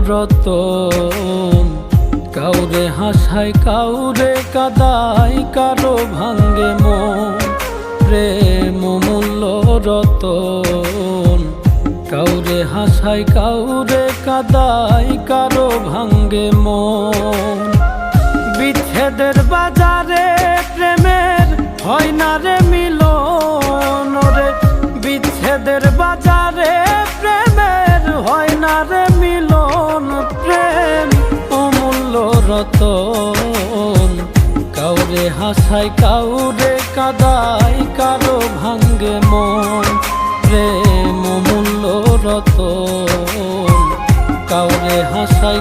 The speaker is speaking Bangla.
রতন। কাউরে হাসায় কাউরে কাদায়, কারো ভাঙ্গে মন। প্রেম অমূল্য রতন। কাউরে হাসায় কাউরে কাদায়, কারো ভাঙ্গে মন। বিচ্ছেদের বাজারে প্রেমের হয় না রে মিলন রে। বিচ্ছেদের বাজারে প্রেমের হয় না রে মিলন। প্রেম অমূল্য রতন। কাউরে হাসায় কাউরে কাদায়, কারো ভাঙ্গে মন। প্রেম অমূল্য রতন। কাউরে হাসায়